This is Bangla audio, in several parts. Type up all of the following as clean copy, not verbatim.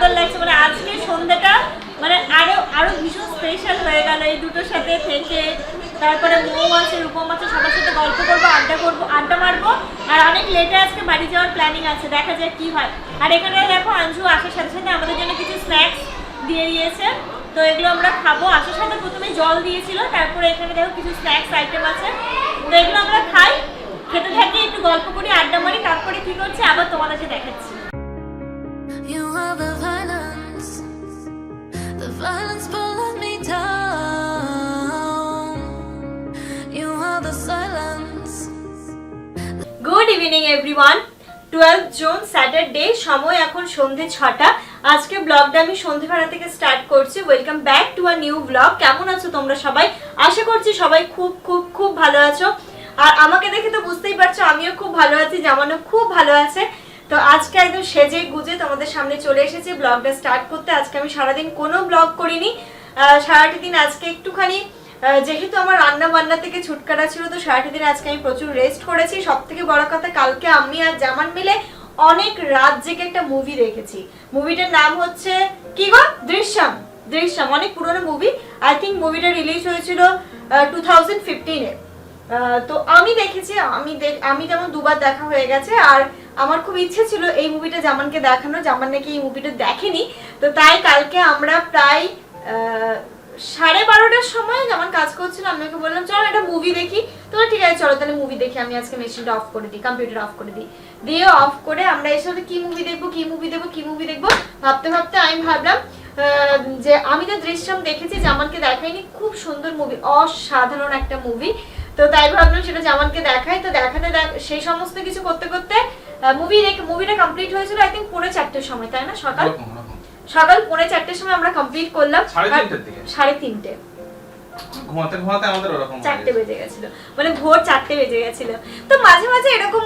সুন্দর লাগছে, মানে আজকে সন্ধ্যাটা মানে আরো আরো ভীষণ স্পেশাল হয়ে গেল এই দুটোর সাথে থেকে। তারপরে মৌ আছে, রূপম আছে, সবার সাথে গল্প করবো, আড্ডা মারবো। আর অনেক লেটে আজকে বাড়ি যাওয়ার প্ল্যানিং আছে, দেখা যাক কি হয়। আর এখানে দেখো আঞ্জু আসার সাথে সাথে আমাদের জন্য কিছু স্ন্যাক্স দিয়ে দিয়েছে, তো এগুলো আমরা খাবো। আসার সাথে প্রথমে জল দিয়েছিল, তারপরে এখানে দেখো কিছু স্ন্যাক্স আইটেম আছে, তো এগুলো আমরা খাই, খেতে থাকি, একটু গল্প করি, আড্ডা মারি, তারপরে কি করছি আবার তোমাদেরকে দেখাচ্ছি। You are the violence pulling me down. You are the silence. Good evening everyone. 12 June Saturday, সময় এখন সন্ধে 6টা। আজকে ব্লগটা আমি সন্ধেবেলা থেকে স্টার্ট করছি। Welcome back to a new blog. কেমন আছো তোমরা সবাই? আশা করছি সবাই খুব খুব খুব ভালো আছো। আর আমাকে দেখে তো বুঝতেই পারছো আমিও খুব ভালো আছি, জামানো খুব ভালো আছে। তো আজকে একদম সেজে গুজে তোমাদের সামনে চলে এসেছি ব্লগটা স্টার্ট করতে। আজকে আমি সারাদিন কোনো ব্লগ করিনি, সারাটা দিন আজকে একটুখানি, যেহেতু আমার রান্না বান্না থেকে ছুটকারা ছিল, তো সারাটা দিন আজকে আমি প্রচুর রেস্ট করেছি। সব থেকে বড় কথা, কালকে আমি আর জামান মিলে অনেক রাত জেগে একটা মুভি দেখেছি। মুভিটার নাম হচ্ছে কি গো? দৃশ্যম। অনেক পুরনো মুভি। আই থিঙ্ক মুভিটা রিলিজ হয়েছিল 2015-এ। তো আমি দেখেছি, আমি যেমন দুবার দেখা হয়ে গেছে। আর আমার খুব ইচ্ছে ছিল এই মুভিটা জামানকে দেখানো, জামান নাকি এই মুভিটা দেখেনি। তো তাই কালকে আমরা প্রায় 12:30টার সময় জামান কাজ করছিল, আমি ওকে বললাম চলো একটা মুভি দেখি। তো ঠিক আছে চলো তাহলে মুভি দেখি, আমি আজকে মেশিনটা অফ করে দিই, কম্পিউটার অফ করে দিই। দিয়ে অফ করে আমরা এসে কি মুভি দেখবো ভাবতে ভাবতে আমি ভাবলাম যে আমি তো দৃশ্যম দেখেছি, জামানকে দেখাইনি। খুব সুন্দর মুভি, অসাধারণ একটা মুভি। তো তাই ভাবলাম সেটা জামানকে দেখাই। তো সেই সমস্ত কিছু করতে করতে মুভিটা কমপ্লিট হয়েছিল আই থিঙ্ক 3:45-এর সময়, তাই না? সকাল 3:45-এর সময় আমরা কমপ্লিট করলাম। 3:30 ঘুমাতে আমাদের ওরকম 4টে বেজে গেছিল, মানে ভোর 4টে বেজে গেছিল। তো মাঝে মাঝে এরকম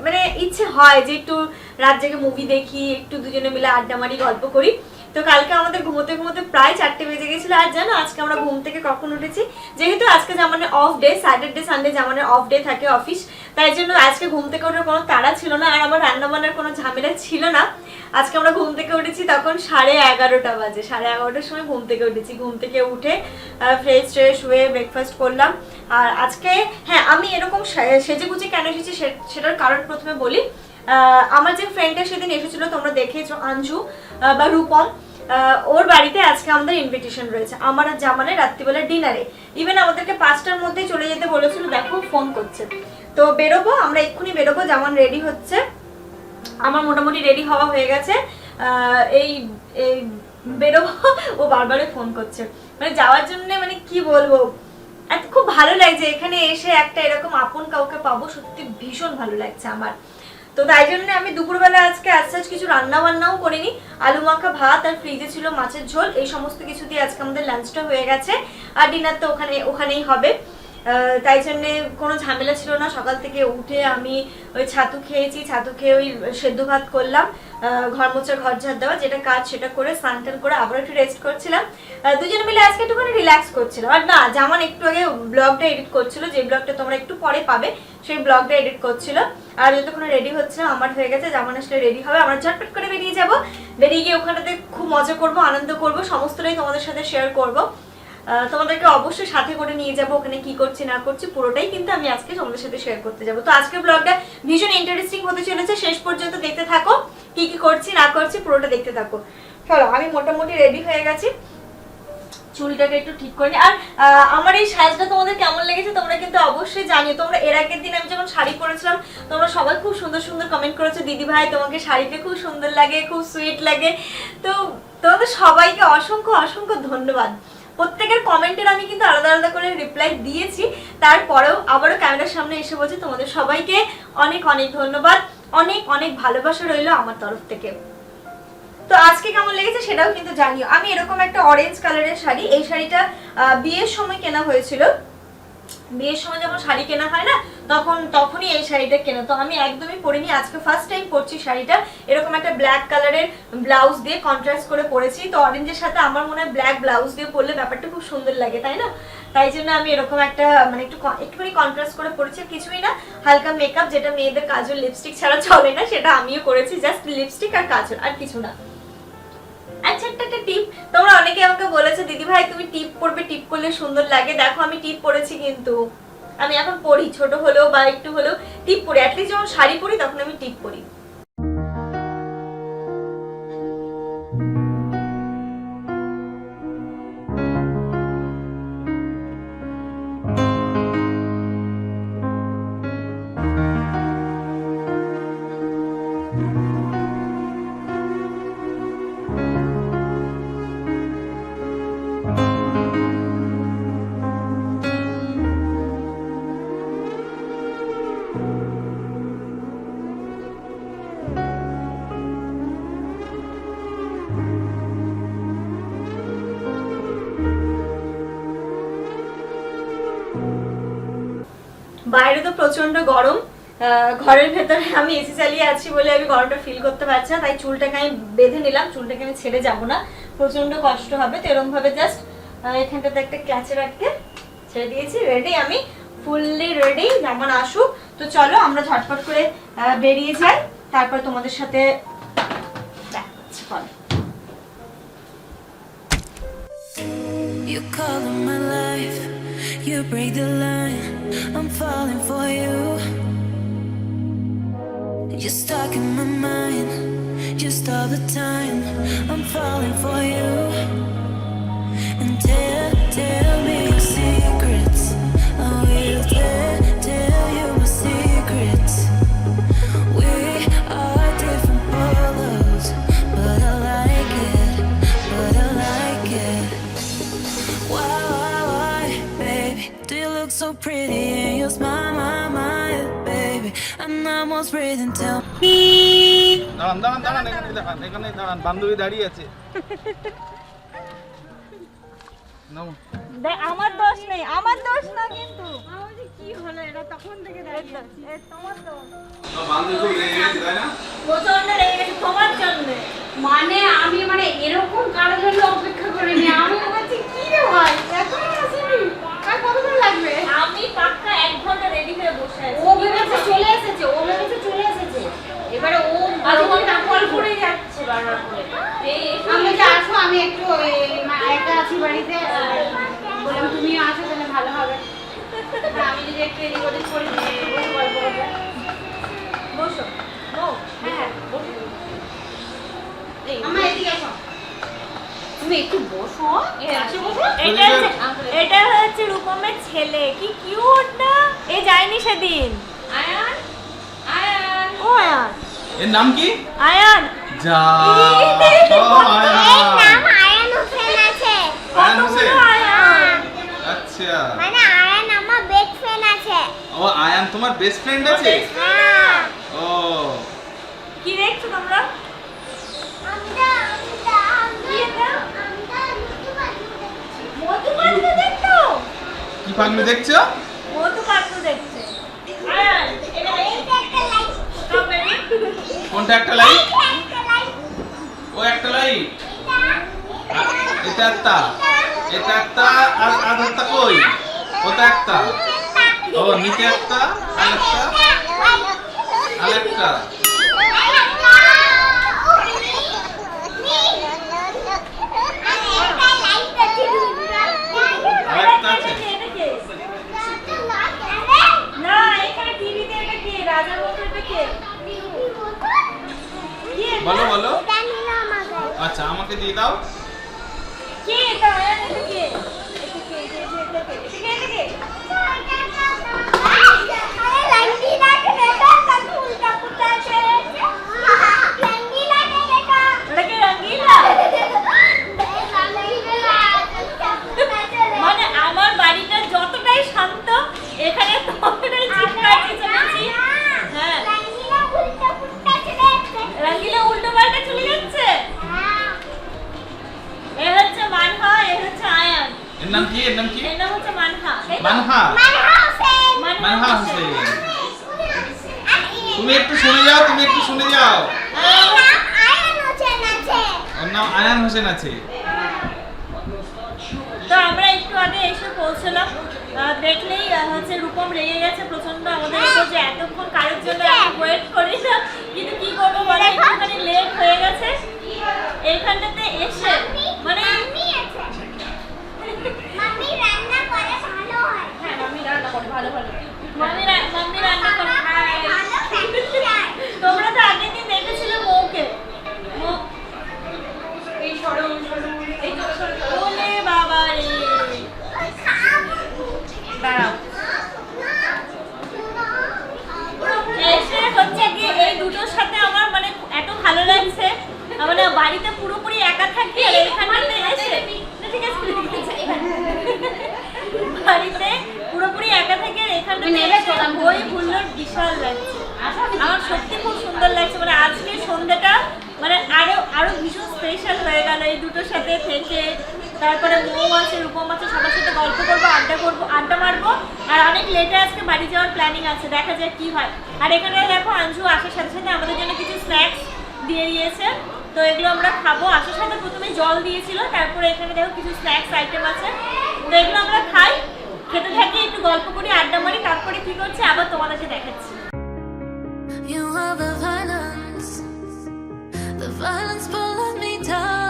মানে ইচ্ছে হয় যে একটু রাত জেগে মুভি দেখি, একটু দুজনে মিলে আড্ডা মারি, গল্প করি। তো কালকে আমাদের ঘুমোতে প্রায় 4টে বেজে গেছিল। আর জানো আজকে আমরা ঘুম থেকে কখন উঠেছি? যেহেতু আজকে জামানের অফ ডে, স্যাটারডে সানডে জামানের অফ ডে থাকে অফিস, তাই জন্য আজকে ঘুম থেকে ওঠার কোনো তাড়া ছিল না, আর আমার রান্না বান্নার কোনো ঝামেলা ছিল না। আজকে আমরা ঘুম থেকে উঠেছি তখন 11:30 বাজে। 11:30টার সময় ঘুম থেকে উঠেছি। ঘুম থেকে উঠে ফ্রেশ হয়ে ব্রেকফাস্ট করলাম। আর আজকে হ্যাঁ, আমি এরকম সেজে গুজে কেন এসেছি সেটার কারণ প্রথমে বলি। আমার যে ফ্রেন্ডটা সেদিন এসেছিল তোমরা দেখেছো, আঞ্জু বা রূপম, ওর বাড়িতে আজকে আমাদের ইনভিটেশন রয়েছে আমার আর জামানের রাত্রিবেলা ডিনারে। ইভেন আমাদেরকে 5টার মধ্যেই চলে যেতে বলেছিল, দেখো ফোন করছে। তো বেরোবো, আমরা এক্ষুনি বেরোবো। জামান রেডি হচ্ছে, আমার মোটামুটি রেডি হওয়া হয়ে গেছে। এই বেরোবো, ও বারবারে ফোন করছে মানে যাওয়ার জন্য। মানে কি বলবো, খুব ভালো লাগছে এখানে এসে, একটা এরকম আপন কাউকে পাবো, সত্যি ভীষণ ভালো লাগছে আমার। তো তাই জন্য আমি দুপুরবেলা আজকে আজ কিছু রান্না বান্নাও করিনি। আলু মাখা ভাত আর ফ্রিজে ছিল মাছের ঝোল, এই সমস্ত কিছু দিয়ে আজকে আমাদের লাঞ্চটা হয়ে গেছে। আর ডিনার তো ওখানেই হবে, তাই জন্যে কোনো ঝামেলা ছিল না। সকাল থেকে উঠে আমি ওই ছাতু খেয়েছি, ছাতু খেয়ে ওই সেদ্ধ ভাত করলাম, ঘর মোছা ঘর ঝাড় দেওয়া যেটা কাজ সেটা করে স্নান টান করে আবার একটু রেস্ট করছিলাম। দুজনে মিলে আজকে একটুখানি রিল্যাক্স করছিলাম। আর না, জামান একটু আগে ব্লগটা এডিট করছিল, যে ব্লগটা তোমরা একটু পরে পাবে, সেই ব্লগটা এডিট করছিল। আর যতক্ষণ রেডি হচ্ছে আমার হয়ে গেছে, জামান আসলে রেডি হবে, আমরা ঝটপট করে বেরিয়ে যাবো। বেরিয়ে গিয়ে ওখানটাতে খুব মজা করবো, আনন্দ করবো, সমস্তটাই তোমাদের সাথে শেয়ার করবো। তোমাদেরকে অবশ্যই সাথে করে নিয়ে যাবো, ওখানে কি করছি না করছি পুরোটাই কিন্তু আমি আজকে তোমাদের সাথে শেয়ার করতে যাবো। তো আজকের ব্লগটা ভীষণ ইন্টারেস্টিং হতে চলেছে, শেষ পর্যন্ত দেখতে থাকো, কি কি করছি না করছি পুরোটা দেখতে থাকো। চলো, আমি মোটামুটি রেডি হয়ে গেছি, চুলটাকে একটু ঠিক করে নি। আর আমার এই সাজটা তোমাদের কেমন লেগেছে তোমরা কিন্তু অবশ্যই জানিও। তোমরা এর আগের দিন আমি যখন শাড়ি পরেছিলাম তোমরা সবাই খুব সুন্দর সুন্দর কমেন্ট করেছো, দিদি ভাই তোমাকে শাড়িতে খুব সুন্দর লাগে, খুব সুইট লাগে। তো তোমাদের সবাইকে অসংখ্য অসংখ্য ধন্যবাদ। প্রত্যেকের কমেন্টের আমি কিন্তু আলাদা আলাদা করে রিপ্লাই দিয়েছি, তারপরেও আবারও ক্যামেরার সামনে এসে বলছি তোমাদের সবাইকে অনেক অনেক ধন্যবাদ, অনেক অনেক ভালোবাসা রইলো আমার তরফ থেকে। তো আজকে কেমন লেগেছে সেটাও কিন্তু জানিও। আমি এরকম একটা অরেঞ্জ কালারের শাড়ি, এই শাড়িটা বিয়ের সময় কেনা হয়েছিল। বিয়ের সময় যখন শাড়ি কেনা হয় না তখনই এই শাড়িটা কেনা। তো আমি একদমই পরিনি, আজকে ফার্স্ট টাইম পরছি শাড়িটা। এরকম একটা ব্ল্যাক কালারের ব্লাউজ দিয়ে কন্ট্রাস্ট করে পরেছি। তো অরেঞ্জের সাথে আমার মনে হয় ব্ল্যাক ব্লাউজ দিয়ে পরলে ব্যাপারটা খুব সুন্দর লাগে, তাই না? তাই জন্য আমি এরকম একটা মানে একটুখানি কন্ট্রাস্ট করে পরেছি। কিছুই না, হালকা মেকআপ, যেটা মেয়েদের কাজল লিপস্টিক ছাড়া চলে না, সেটা আমিও করেছি। জাস্ট লিপস্টিক আর কাজল, আর কিছু না। আচ্ছা একটা টিপ, তোমরা অনেকে আমাকে বলেছে দিদি ভাই তুমি টিপ পরবে, টিপ করলে সুন্দর লাগে। দেখো আমি টিপ পরেছি, কিন্তু আমি এখন পরি, ছোট হলেও বা একটু হলেও টিপ পরি। অ্যাটলিস্ট যখন শাড়ি পরি তখন আমি টিপ পরি। বাইরে তো প্রচন্ড গরম, ঘরের ভেতরে আমি এসি চালিয়ে আছি বলে আমি গরমটা ফিল করতে পারছি না, তাই চুলটাকে আমি বেঁধে নিলাম। চুলটাকে আমি ছেড়ে যাব না, প্রচন্ড কষ্ট হবে। তো এরকম ভাবে জাস্ট এখানটাতে একটা ক্লাচে রাখতে ছেড়ে দিয়েছি। রেডি, আমি ফুললি রেডি, যেমন আসুক। তো চলো আমরা ঝটপট করে বেরিয়ে যাই, তারপর তোমাদের সাথে দেখা হচ্ছে। চলো। You call in my life, you break the line. I'm falling for you. You're stuck in my mind, just all the time. I'm falling for you. And tell me your secrets. I will tell you my secrets. We are different polos, but I like it, but I like it. Why, baby, do you look so pretty and you smile, my, baby? I'm almost breathing, tell me. দাঁড়ান এখানে দাঁড়ান, বান্ধবী দাঁড়িয়ে আছে। নাও। আমার দোষ নেই, আমার দোষ না, কিন্তু আমাদের কি হলো, এটা তখন থেকে দাঁড়িয়ে তোমার দোষ। বান্ধবী খুব রেগে গেছে, তাই না? প্রচন্ড রেগে গেছে তোমার জন্য। আমি এরকম কারোর জন্য অপেক্ষা করিনি। আমি বলছি কি রে ভাই, এখন আসিনি, আর কতক্ষণ লাগবে? আমি পাক্কা 1 ঘন্টা রেডি হয়ে বসে আছি। ও ভেবেছে চলে এসেছে, এবারে ও কল করে যাচ্ছে বারবার করে। আমি যে আসো, আমি একটু একা আছি বাড়িতে, বললাম তুমি আসো তাহলে ভালো হবে। আমি যদি একটু এদিক ওদিক করে গল্প করবো। বসো। হ্যাঁ আমার এদিকে আসো, তুমি একটু বসো। এটা হচ্ছে রূপমের ছেলে, কি কিউট না? এ যায়নি সেদিন। আয়ান ও আয়ান, এর নাম কি? আয়ান। যা আয়ান হোসেন আছে। আয়ান হোসেন। আয়ান। আচ্ছা, মানে আয়ান আমার বেস্ট ফ্রেন্ড আছে। ও আয়ান তোমার বেস্ট ফ্রেন্ড আছে? হ্যাঁ। ও কি দেখছো তোমরা? মধু পাগলু দেখছো? কি পাগলু দেখছো? মধু পাগলু দেখছে। আয়ান, এটা স্ট্রবেরি। কোনটা একটা লাইট? ও একটা লাইট। এটা একটা, এটা একটা, আর আধারটা কই? ওটা একটা। ও নিচে একটা, আর একটা, আর একটা। আরেকটা আছে। এটা কে? না, এখানে টিভিতে এটা কে? রাজা বলতে এটা কে? কি এটা? বলো বলো। আচ্ছা আমাকে দিয়ে দাও। কে এটা? আয়ান, এটা কে? এটা কে? এটা কে? এটা কে? এটা কে রঙ্গিলা? মানে আমার বাড়িটা যতটাই শান্ত, এখানে ততটাই চিৎকার চেঁচামেচি। হ্যাঁ, রঙ্গিলা উল্টো পাল্টা চলে যাচ্ছে। এ হচ্ছে মানহা, এ হচ্ছে আয়ান। এর নাম কি? এর নাম কি? এর নাম হচ্ছে মানহা। মানহা। মানহা হোসেন। তুমি একটু শুনে যাও, তুমি একটু শুনে যাও। ওর নাম আয়ান হোসেন আছে। তো আমরা একটু আগে এসে পৌঁছলাম। দেখলেই হচ্ছে রূপম রেগে গেছে প্রচন্ড আমাদের উপর যে এতক্ষণ কারোর জন্য ওয়েট করি না, কিন্তু কি করবো বলে একটুখানি লেট হয়ে গেছে। এইখানটাতে এসে মানে মাম্মি আছে মাম্মি রান্না করে ভালো হয় হ্যাঁ মাম্মি রান্না করে ভালো ভালো মাম্মি রান্না করে খায়। ভালো ফ্যামিলি যায় তোমরা তো আগের দিন দেখেছিলে মৌকে, মৌ এই সরো এই সরো ওলে বাবা রে। দাঁড়াও এসে হচ্ছে কি এই দুটোর সাথে আমার মানে এত ভালো লাগছে, মানে বাড়িতে পুরোপুরি একা থাকি আর এখানটাতে এসে না, ঠিক আছে বাড়িতে পুরোপুরি একা থেকে আর এখানটাতে এসে বই ভুললো বিশাল লাগছে। আমার সত্যি খুব সুন্দর লাগছে, মানে আজকে সন্ধ্যাটা মানে আরো ভীষণ স্পেশাল হয়ে গেল এই দুটোর সাথে থেকে। তারপরে মৌ আছে, রূপম আছে, সবার সাথে গল্প করবো, আড্ডা মারবো। আর অনেক লেটে আজকে বাড়ি যাওয়ার প্ল্যানিং আছে, দেখা যাক কি হয়। আর এখানে দেখো আঞ্জু আসার সাথে সাথে আমাদের জন্য কিছু স্ন্যাক্স দিয়ে দিয়েছে, তো এগুলো আমরা খাবো। আসার সাথে প্রথমে জল দিয়েছিল, তারপরে এখানে দেখো কিছু স্ন্যাক্স আইটেম আছে, তো এগুলো আমরা খাই, খেতে থাকি, একটু গল্প করি, আড্ডা মারি, তারপরে কি করছে আবার তোমাদেরকে দেখাচ্ছি। You are the violence pulling me down.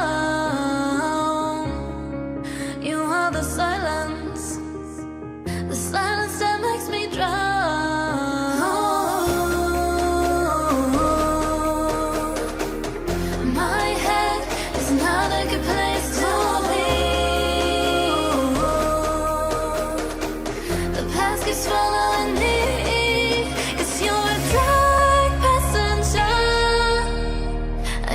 You are the silence that makes me drown. My head is not a good place to be. The past keeps following me. It's your dark passenger.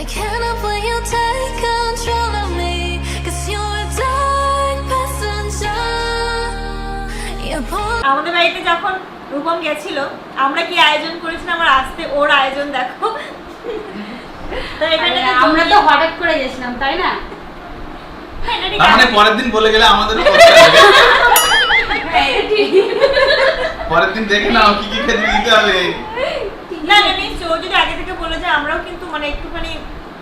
I cannot let you take control of me. 'Cause you're a dark passenger. You're pulling আমাদের বাড়িতে যখন রূপম গেছিল আমরা কি আয়োজন করেছিলাম, আমার আসতে ওর আয়োজন দেখো। তো এখানে আমরা তো হঠাৎ করে গেছিলাম তাই না? তার মানে পরের দিন বলে গেলে আমাদেরও করতে হবে। পরের দিন দেখে নাও কি কি খেতে দিতে হবে। না নিশ্চয়, ও যদি আগে থেকে বলে যায় আমরাও কিন্তু মানে একটুখানি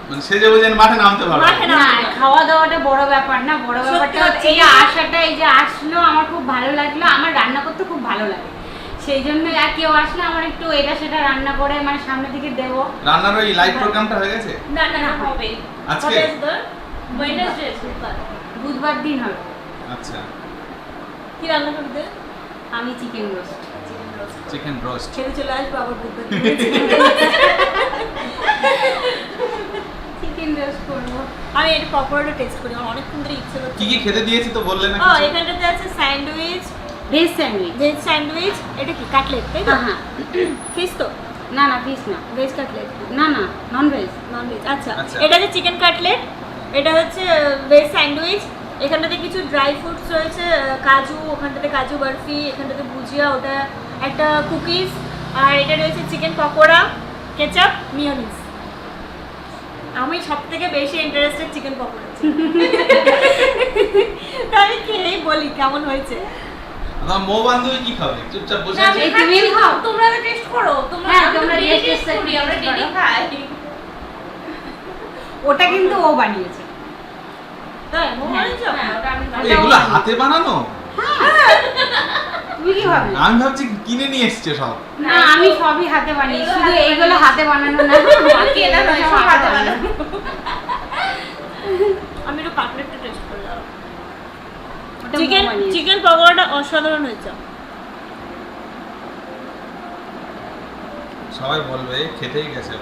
মানে সেজে বুঝে মাঠে নামতে পারবে। মাঠে না নামতে পারবো। খাওয়া দাওয়াটা বড় ব্যাপার না, বড় ব্যাপারটা সত্যি হচ্ছে এই যে আসাটা, এই যে আসলো আমার খুব ভালো লাগলো, আমার রান্না করতে খুব ভালো লাগে, সেই জন্য আর কেউ আসলে আমার একটু এটা সেটা রান্না করে মানে সামনের দিকে দেবো। রান্নার ওই লাইভ প্রোগ্রামটা হয়ে গেছে না হবে আজকে? ওয়েডনেসডে সুপার বুধবার দিন হবে। আচ্ছা, কি রান্না করবে? আমি চিকেন রোস্ট চিকেন রোস্ট। খেতে চলে আসবো আবার বুধবার দিন। চিকেন রোস্ট করবো। আমি এটা পকোড়াটা টেস্ট করি, আমার অনেকক্ষণ ধরে ইচ্ছে করছে। কি কি খেতে দিয়েছি তো বললে না ও কিছু? এখানটাতে আছে sandwich, veg sandwich. Veg sandwich, এটা কি কাটলেট তাই তো? হ্যাঁ ফিশ তো? না না ফিশ না, ভেজ কাটলেট, না না নন ভেজ। Non veg. আচ্ছা আচ্ছা। এটা হচ্ছে চিকেন কাটলেট, এটা হচ্ছে ভেজ স্যান্ডউইচ। এখানটাতে কিছু ড্রাই ফ্রুটস রয়েছে, কাজু, ওখানটাতে কাজু বরফি, এখানটাতে ভুজিয়া, ওটা একটা কুকিজ, আর এটা রয়েছে চিকেন পকোড়া, কেচাপ, মিয়োনিজ। আমি সব থেকে বেশি ইন্টারেস্টেড চিকেন পকোড়া। তা আমি খেলেই বলি কেমন হয়েছে। আমার মৌ বান্ধবী কি খাবে? চুপচাপ বসে না, আছে। এই তুমি খাও, তোমরা টেস্ট করো, হ্যাঁ তোমরা টেস্ট করি, আমরা ডেলি খাই। ওটা কিন্তু ও বানিয়েছে। তাই মৌ বানিয়েছো? হ্যাঁ, ওটা আমি এই, এগুলো হাতে বানানো? তুমি কি ভাবে? আমি ভাবছি কিনে নিয়ে এসছে সব। না আমি সবই হাতে বানিয়েছি, শুধু এইগুলো হাতে বানানো না, বাকি এটা নয়, সব হাতে বানানো। আমি একটু কাটলেটটা টেস্ট করলাম। ওটা চিকেন মৌ বানিয়েছে। চিকেন পকোড়াটা অসাধারণ হয়েছে। সবাই বলবে খেতেই গেছে।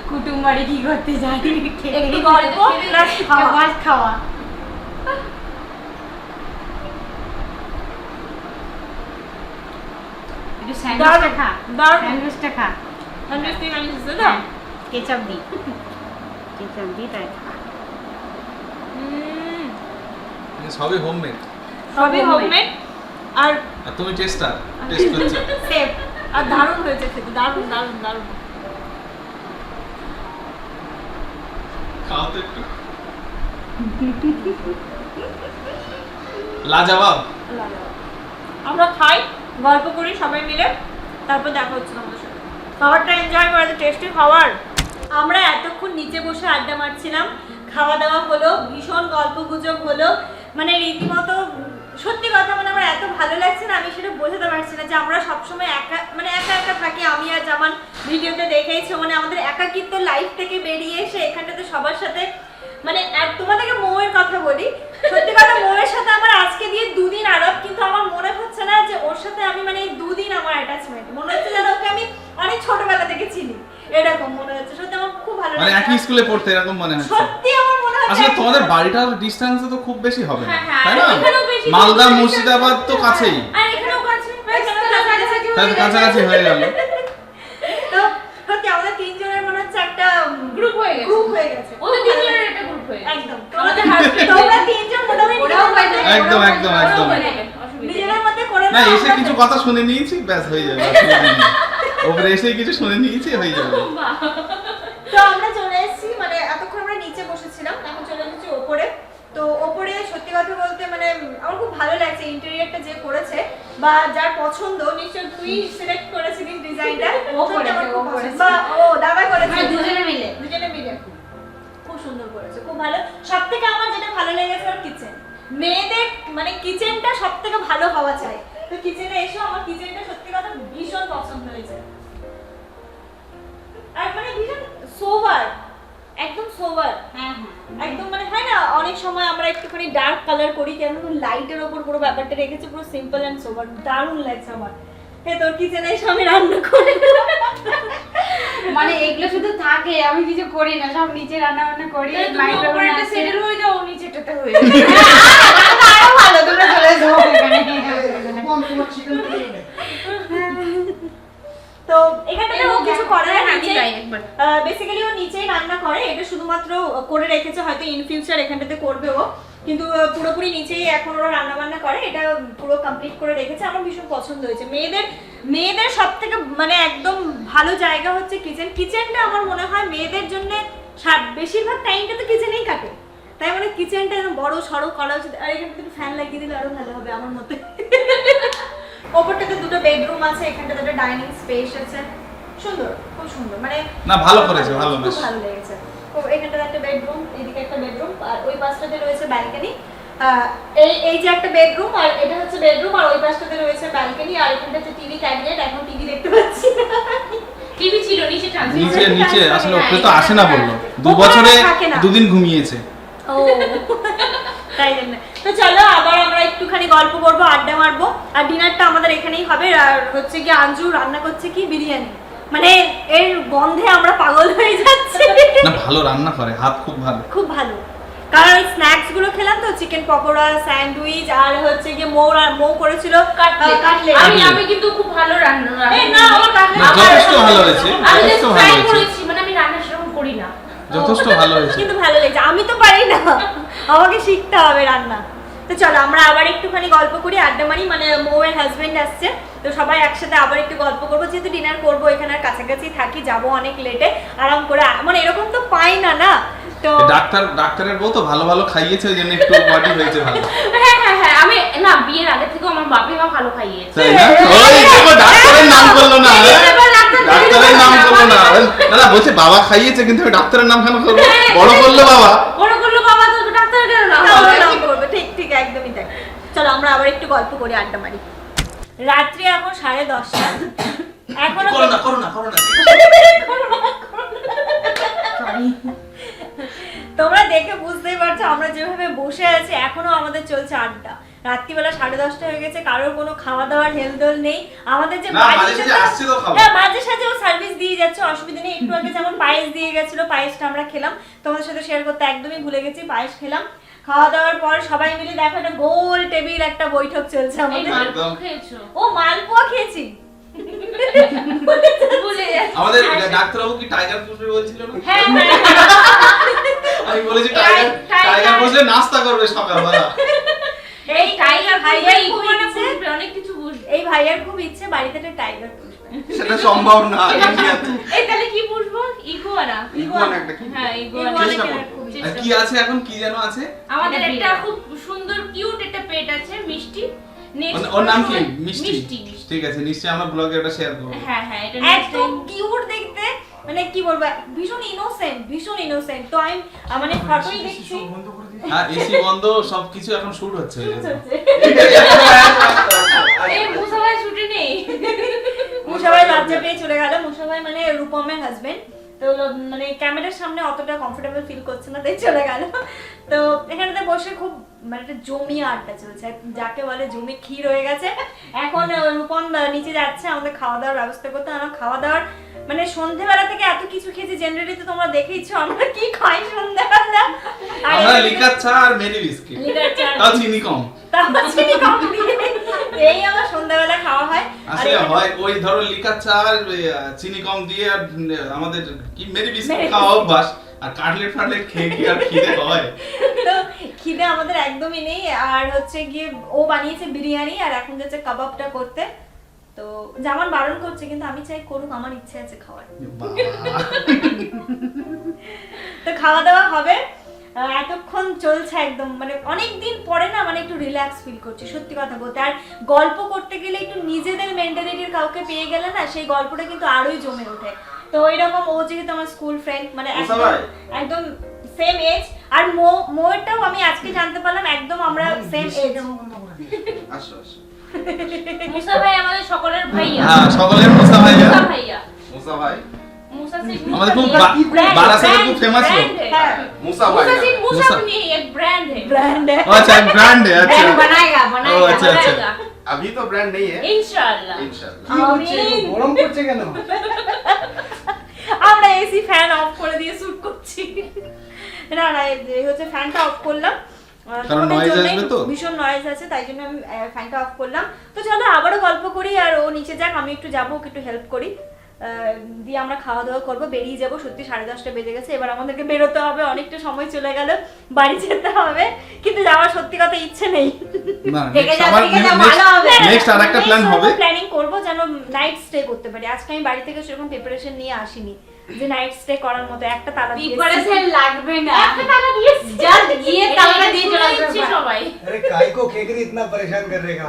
কুটুম বাড়ি কি করতে যাই, একটু গল্প প্লাস খাওয়া। খাওয়া। একটু স্যান্ডউইচটা খা, দারুণ। স্যান্ডউইচটা খা। স্যান্ডউইচ দিয়ে বানিয়েছিস তো? হ্যাঁ, কেচাপ দি, কেচাপ দি তাই খা। সবই হোমমেড। সবই হোমমেড আর আর তুমি টেস্ট করছো। সেফ, আর দারুণ হয়েছে খেতে, দারুণ দারুণ দারুণ। খাও তো একটু। লাজবাব। আমরা খাই, গল্প করি সবাই মিলে, তারপর দেখা হচ্ছে আমাদের সাথে। খাবারটা এনজয় করে, টেস্টি খাবার। আমরা এতক্ষণ নিচে বসে আড্ডা মারছিলাম, খাওয়া দাওয়া হলো, ভীষণ গল্প গুজব হলো, মানে রীতিমতো সত্যি কথা মানে আমার এত ভালো লাগছে না, আমি সেটা বোঝাতে পারছি না যে আমরা সবসময় একা মানে একা একা থাকি। আমি আর জামান ভিডিওতে দেখেইছো মানে আমাদের একাকিত্ব লাইফ থেকে বেরিয়ে এসে এখানটাতে সবার সাথে মানে তোমাদেরকে মৌয়ের কথা বলি, সত্যি কথা মৌয়ের সাথে আমার আজকে দিয়ে 2 দিন আলাপ, কিন্তু আমার মনে হচ্ছে না যে ওর সাথে আমি মানে এই 2 দিন আমার অ্যাটাচমেন্ট, মনে হচ্ছে যেন ওকে আমি অনেক ছোটবেলা থেকে চিনি এরকম মনে হচ্ছে। সত্যি আমার খুব ভালো মানে লাগছে, একই স্কুলে পড়তে এরকম মনে হচ্ছে। সত্যি আমার মনে হচ্ছে আসলে তোমাদের বাড়িটার ডিসটেন্স তো খুব বেশি হবে না, হ্যাঁ, তাই না? এখানেও বেশি মালদা distance মুর্শিদাবাদ তো কাছেই, আর এখানেও কাছে তাই তো কাছাকাছি হয়ে গেল। তো সত্যি আমাদের 3 জনের মনে হচ্ছে একটা গ্রুপ হয়ে গেছে, গ্রুপ হয়ে গেছে, ওদের 3 জনের একটা গ্রুপ হয়ে গেছে একদম। আমাদের হাজবেন্ড তোমরা 3 জন মোটামুটি ওরাও হয়ে যাবে, একদম একদম একদম। নিজেদের মধ্যে করে না নাও। এসে কিছু কথা শুনে নিয়েছি, ব্যাস হয়ে যাবে। ওপরে এসে কিছু শুনে নিয়েছি, হয়ে যাবে। তো আমরা চলে এসেছি মানে এতক্ষণ আমরা নিচে বসেছিলাম, এখন চলে এসেছি ওপরে। তো ওপরে সত্যি কথা বলতে মানে আমার খুব ভালো লাগছে ইন্টেরিয়রটা যে করেছে বা যার পছন্দ, নিশ্চয় তুই সিলেক্ট করেছিস ডিজাইনটা। ও করেছে, ও করেছে। বা ও দাদা করেছে, মানে দুজনে মিলে খুব সুন্দর করেছে, খুব ভালো। সবথেকে আমার যেটা ভালো লেগেছে ওর কিচেন, মেয়েদের মানে কিচেনটা সবথেকে ভালো হওয়া চাই। তো কিচেনে এসে আমার কিচেনটা সত্যি কথা ভীষণ পছন্দ হয়েছে, আর মানে ভীষণ সোবার, একদম সোবার। হ্যাঁ একদম মানে হয় না অনেক সময় আমরা একটুখানি ডার্ক কালার করি, কেন লাইটের ওপর পুরো ব্যাপারটা রেখেছে পুরো সিম্পল এন্ড সোবার, দারুণ লাগছে আমার। হ্যাঁ তোর কিচেনে এসে আমি রান্না করি মানে এগুলো শুধু থাকে, আমি কিছু করি না, সব নিচে রান্না বান্না করি। মাইক্রোওয়েভে সেটেল হয়ে যাও, নিচেটাতে হয়ে যাও। আরো ভালো, তোমরা চলে যাও এখানে। তো এখানটাতে ও কিছু করে না, আমি নিচে যাই একবার। বেসিক্যালি ও নিচেই রান্না করে, এটা শুধুমাত্র করে রেখেছে, হয়তো ইন ফিউচার এখানটাতে করবে ও, কিন্তু পুরোপুরি নিচেই এখন ওরা রান্না বান্না করে, এটা পুরো কমপ্লিট করে রেখেছে। আমার ভীষণ পছন্দ হয়েছে। মেয়েদের সব থেকে মানে একদম ভালো জায়গা হচ্ছে কিচেন। কিচেনটা আমার মনে হয় মেয়েদের জন্য বেশিরভাগ টাইমটা তো কিচেনেই কাটে, তাই মানে কিচেনটা বড় সড়ো করা উচিত। আর এখানে একটু ফ্যান লাগিয়ে দিলে আরো ভালো হবে আমার মতে। ওপরটাতে 2টো বেডরুম আছে, এখানটাতে একটা ডাইনিং স্পেস আছে, সুন্দর, খুব সুন্দর মানে না ভালো করেছে, ভালো খুব বেশ। ভালো লেগেছে। তো এখানটাতে একটা বেডরুম, এদিকে একটা বেডরুম, আর ওই পাশটাতে রয়েছে ব্যালকনি। এই যে একটা বেডরুম, আর এটা হচ্ছে বেডরুম, আর ওই পাশটাতে রয়েছে ব্যালকনি, আর এখানটাতে টিভি ক্যাবিনেট। এখন টিভি দেখতে পাচ্ছি না, টিভি ছিল নিচে নিচে নিচে আসলে ওপরে তো হ্যাঁ, আসে না বললো, 2 ওপরে বছরে থাকে না। 2 দিন ঘুমিয়েছে। ও তাই জন্য। তো চলো আবার আমরা একটুখানি গল্প করবো, আড্ডা মারবো, আর ডিনারটা আমাদের এখানেই হবে। আর হচ্ছে কি আঞ্জু রান্না করছে কি বিরিয়ানি, মানে এর গন্ধে আমরা পাগল হয়ে যাচ্ছি। না ভালো রান্না করে, হাত খুব ভালো। খুব ভালো, কারণ ওই স্ন্যাক্স গুলো খেলাম তো, চিকেন পকোড়া, স্যান্ডউইচ, আর হচ্ছে গিয়ে মৌ করেছিল কাটলেট। আমি কিন্তু খুব ভালো রান্না না আমার না, যথেষ্ট ভালো হয়েছে, আমি যথেষ্ট জাস্ট ভালো ট্রাই হয়েছে, করেছি, মানে আমি রান্না সেরকম করি না। যথেষ্ট ভালো হয়েছে। কিন্তু ভালো লেগেছে, আমি তো পারি না, আমাকে শিখতে হবে রান্না। তো চলো আমরা আবার একটুখানি গল্প করি, আড্ডা মারি, মানে মৌয়ের হাজবেন্ড আসছে, তো সবাই একসাথে আবার একটু গল্প করবো, যেহেতু ডিনার করবো এখানে আর কাছাকাছি থাকি, যাবো অনেক লেটে, আরাম করে, মানে এরকম তো পাই না না। তো ডাক্তারের বউ তো ভালো ভালো খাইয়েছে, ওই জন্য একটু বডি হয়েছে ভালো। হ্যাঁ আমি না বিয়ের আগে থেকে আমার বাপি মা ভালো খাইয়েছে। তাই না? ওই দেখো ডাক্তারের নাম করলো না, ডাক্তারের নাম করলো না। না বলছে বাবা খাইয়েছে, কিন্তু ডাক্তারের নাম কেন করবো? বড় করলো বাবা, বড় করলো বাবা, তো ডাক্তারের কেন নাম তাহলে নাম করবো, ঠিক ঠিক একদমই তাই। চলো আমরা আবার একটু গল্প করি, আড্ডা মারি। রাত্রি এখন 10:30, এখনো করো না তোমরা দেখে বুঝতেই পারছো আমরা যেভাবে বসে আছি, এখনো আমাদের চলছে আড্ডা। রাত্রিবেলা 10:30 হয়ে গেছে, কারোর কোনো খাওয়া দাওয়ার হেলদোল নেই। আমাদের যে মাঝে সাঝে ও সার্ভিস দিয়ে যাচ্ছে, অসুবিধা নেই। একটু আগে যেমন পায়েস দিয়ে গেছিল, পায়েসটা আমরা খেলাম, তোমাদের সাথে শেয়ার করতে একদমই ভুলে গেছি, পায়েস খেলাম। খাওয়া দাওয়ার পর সবাই মিলে দেখো একটা গোল টেবিল একটা বৈঠক চলছে আমাদের। খেয়েছো? ও মালপোয়া খেয়েছি। আমাদের ডাক্তারবাবু কি টাইগার পুষবে বলছিল না? হ্যাঁ আমি বলেছি টাইগার পুষলে নাস্তা করবে সকালবেলা। এই টাইগার ভাইয়ের খুব মানে ইচ্ছে, বুঝবে, অনেক কিছু বুঝবে। এই ভাইয়ের খুব ইচ্ছে বাড়িতে একটা টাইগার পুষবে। সেটা সম্ভব না ইন্ডিয়াতে। এই তাহলে কি পুষবো? ইগুয়ানা। ইগুয়ানা একটা কি? হ্যাঁ ইগুয়ানা। চেষ্টা করো। আর কি আছে এখন, কি যেন আছে? আমাদের একটা খুব সুন্দর কিউট একটা পেট আছে, মিষ্টি। নেক্সট ওর নাম কি? মিষ্টি। মিষ্টি। ঠিক আছে, নিশ্চয়ই আমরা ব্লগে ওটা শেয়ার করব। হ্যাঁ এটা এত কিউট দেখতে, মানে কি বলবো, ভীষণ ইনোসেন্ট। তো আমি মানে ফটোই দেখছি হ্যাঁ এসি বন্ধ, সবকিছু এখন শুট হচ্ছে। এই মুসাভাই শুটে নেই। মুসাভাই লজ্জা পেয়ে চলে গেল। মুসাভাই মানে রূপমের হাজবেন্ড, তো মানে ক্যামেরার সামনে অতটা কমফোর্টেবল ফিল করছে না, তাই চলে গেল। তো এখানেতে বসে খুব মানে একটা জমিয়ে আড্ডা চলছে, যাকে বলে জমি ক্ষীর হয়ে গেছে। এখন রূপম নিচে যাচ্ছে আমাদের খাওয়া দাওয়ার ব্যবস্থা করতে। আমার খাওয়া দাওয়ার মানে সন্ধ্যেবেলা থেকে এত কিছু খেয়েছি, জেনারেলি তো তোমরা দেখেইছো আমরা কি খাই সন্ধ্যেবেলা। আমরা লিকার চা আর মেরি বিস্কিট, তাও চিনি কম। এই আমার সন্ধ্যাবেলা খাওয়া হয়। আসলে হয় ওই ধরো লিকার চা আর চিনি কম দিয়ে, আর আমাদের কি মেরি বিস্কিট খাওয়া অভ্যাস, আর কাটলেট ফাটলেট খেয়ে কি আর খিদে হয়? তো খিদে আমাদের একদমই নেই। আর হচ্ছে গিয়ে ও বানিয়েছে বিরিয়ানি, আর এখন যাচ্ছে কাবাবটা করতে। তো যেমন বারণ করছে, কিন্তু আমি চাই করুক, আমার ইচ্ছে আছে খাওয়ার। তো খাওয়া দাওয়া হবে। এতক্ষণ চলছে একদম মানে অনেকদিন পরে না, মানে একটু রিল্যাক্স ফিল করছি সত্যি কথা বলতে। আর গল্প করতে গেলে একটু নিজেদের মেন্টালিটির কাউকে পেয়ে গেলে না, সেই গল্পটা কিন্তু আরোই জমে ওঠে। তো এরকম ও যেহেতু আমার স্কুল ফ্রেন্ড, মানে একদম সেম এজ। আর মোরটাও আমি আজকে জানতে পারলাম একদম আমরা সেম এজ। আসো আসো। মুসা ভাই আমাদের সকলের ভাইয়া। হ্যাঁ সকলের মুসা ভাইয়া। মুসা ভাইয়া। মুসা ভাই मुसा सिंह আমাদের খুব বারাসাতে খুব ফেমাস লোক। হ্যাঁ মুসা मुसा ভাইয়া। सिंह मुसा नहीं एक ब्रांड है। ব্র্যান্ড अच्छा ब्रांड है। अच्छा बनाएगा ओ, अच्छा अच्छा। बनाएगा अभी तो ब्रांड नहीं है इंशाल्लाह। इंशाल्लाह। গরম করছে কেন? আমরা এসি ফ্যান অফ করে দিয়ে শুট করছি। না না এই হচ্ছে ফ্যানটা অফ করলাম, কারণ তোমাদের noise জন্যই আসবে তো। ভীষণ নয়েজ আছে, তাই জন্য আমি ফ্যানটা অফ করলাম। তো চলো আবারও গল্প করি, আর ও নিচে যাক, আমি একটু যাবো, ওকে একটু হেল্প করি, দিয়ে আমরা খাওয়া দাওয়া করবো, বেরিয়ে যাবো। সত্যি 10:30 বেজে গেছে, এবার আমাদেরকে বেরোতে হবে, অনেকটা সময় চলে গেল, বাড়ি যেতে হবে, কিন্তু যাওয়ার সত্যি কথা ইচ্ছে নেই। না থেকে যা ভালো হবে। নেক্সট আরেকটা প্ল্যান হবে। প্ল্যানিং করবো যেন নাইট স্টে করতে পারি। আজকে আমি বাড়ি থেকে সেরকম প্রিপারেশন নিয়ে আসিনি যে নাইট স্টে করার মতো। একটা তালা দিয়ে प्रिपरेशन লাগবে না, একটা তালা দিয়ে जब গিয়ে তালা দিয়ে চলে আসবে সবাই। अरे काय को खेकरी इतना परेशान कर रहेगा?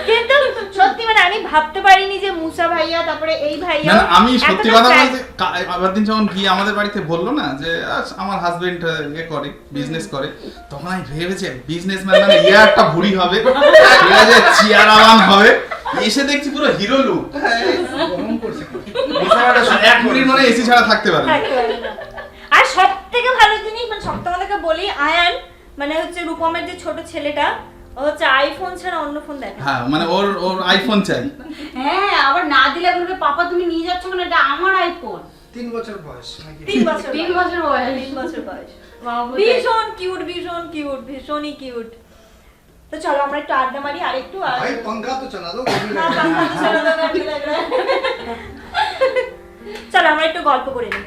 কিন্তু সত্যি মানে আমি ভাবতে পারিনি যে মুসা ভাইয়া, তারপরে এই ভাইয়া। না না আমি সত্যি এতটা কথা fan। বলতে, আবার দিন যখন গিয়ে আমাদের বাড়িতে বললো না যে আমার হাজবেন্ড ইয়ে করে, বিজনেস করে, তখন আমি ভেবেছি বিজনেসম্যান মানে ইয়ে একটা ভুড়ি হবে, ঠিক আছে, চেয়ারম্যান হবে। এসে দেখছি পুরো হিরো লুক। গরম করছে। এক মিনিট মানে এসি ছাড়া থাকতে পারে না। থাকতে পারি না। আর সব থেকে ভালো জিনিস মানে সব তোমাদেরকে বলি, আয়ান মানে হচ্ছে রূপমের যে ছোট ছেলেটা, ও হচ্ছে আইফোন ছাড়া অন্য ফোন দেখে না। হ্যাঁ মানে ওর আইফোন চাই। হ্যাঁ আবার না দিলে বলবে পাপা তুমি নিয়ে যাচ্ছ কেন, এটা আমার আইফোন। 3 বছর বয়স নাকি? 3 বছর 3 বছর বয়স। 3 বছর বয়স। বাবা ভীষণ কিউট, ভীষণই কিউট। তো চলো আমরা একটু আড্ডা মারি, আর একটু भाई पंखा तो चला दो, गर्मी না, लग रहा পাখা তো है। চলো, গরমি লাগ রা হ্যায়। চলো আমরা একটু গল্প করে নিই।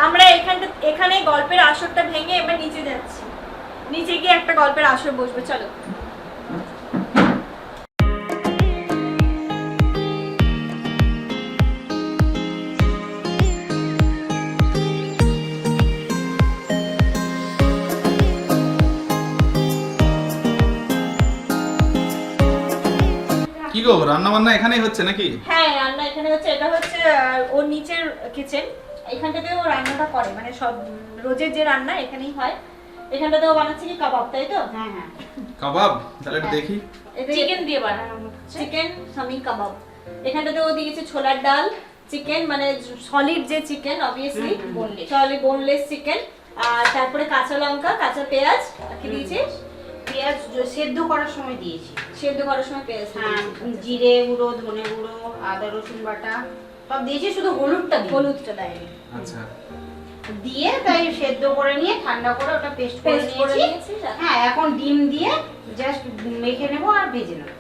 আমরা এখানে গল্পের আসরটা ভেঙে এবার নিচে যাচ্ছি, নিচে গিয়ে একটা গল্পের আসর বসবে। চলো কি গো রান্না বান্না এখানেই হচ্ছে নাকি? হ্যাঁ রান্না এখানে হচ্ছে, এটা হচ্ছে ওর নিচের কিচেন। এখানটাতে ও রান্নাটা করে, মানে সব রোজের যে রান্না এখানেই হয়। এখানটাতে ও বানাচ্ছে কি কাবাব, তাই তো? হ্যাঁ হ্যাঁ কাবাব, তাহলে একটু দেখি। চিকেন দিয়ে বানানো হচ্ছে। চিকেন সামি কাবাব। এখানটাতে ও দিয়েছে ছোলার ডাল, চিকেন মানে সলিড যে chicken, obviously solid boneless chicken, আর তারপরে কাঁচা লঙ্কা, কাঁচা পেঁয়াজ কি দিয়েছিস? পেঁয়াজ সেদ্ধ করার সময় দিয়েছি। সেদ্ধ করার সময় পেঁয়াজ হ্যাঁ দিয়েছিস। জিরে গুঁড়ো, ধনে গুঁড়ো, আদা রসুন বাটা সব দিয়েছি, শুধু হলুদটা দিই। হলুদটা দেয়নি। আচ্ছা দিয়ে তাই সেদ্ধ করে নিয়ে ঠান্ডা করে ওটা পেস্ট করে পেস্ট করে নিয়েছি। নিয়েছিস? হ্যাঁ এখন ডিম দিয়ে জাস্ট মেখে নেবো আর ভেজে নেবো।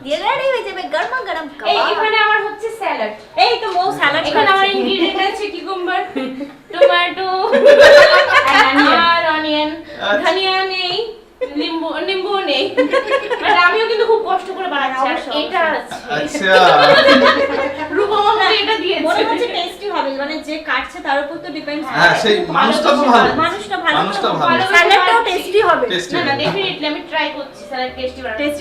দিয়ে রেডি হয়ে যাবে গরমা গরম এই কাবাব। এখানে আমার হচ্ছে স্যালাড। এই তো মো স্যালাড এখানে আমার ইনগ্রেডিয়েন্ট আছে কিকুম্বার, টমেটো আর অনিয়ন, ধনিয়া নেই, নিম্বু নেই। মানে আমিও কিন্তু খুব কষ্ট করে বানাচ্ছি। আর অবশ্যই, এটা আচ্ছা রূপম আমাকে এটা দিয়েছে। মনে হচ্ছে টেস্টি হবে। হবে, মানে যে কাটছে তার উপর তো ডিপেন্ড। হ্যাঁ সেই মানুষটা তো ভালো, মানুষটা ভালো, মানুষটা ভালো, স্যালাডটাও টেস্টি হবে, টেস্টি। না না ডেফিনেটলি আমি ট্রাই করছি স্যালাড টেস্টি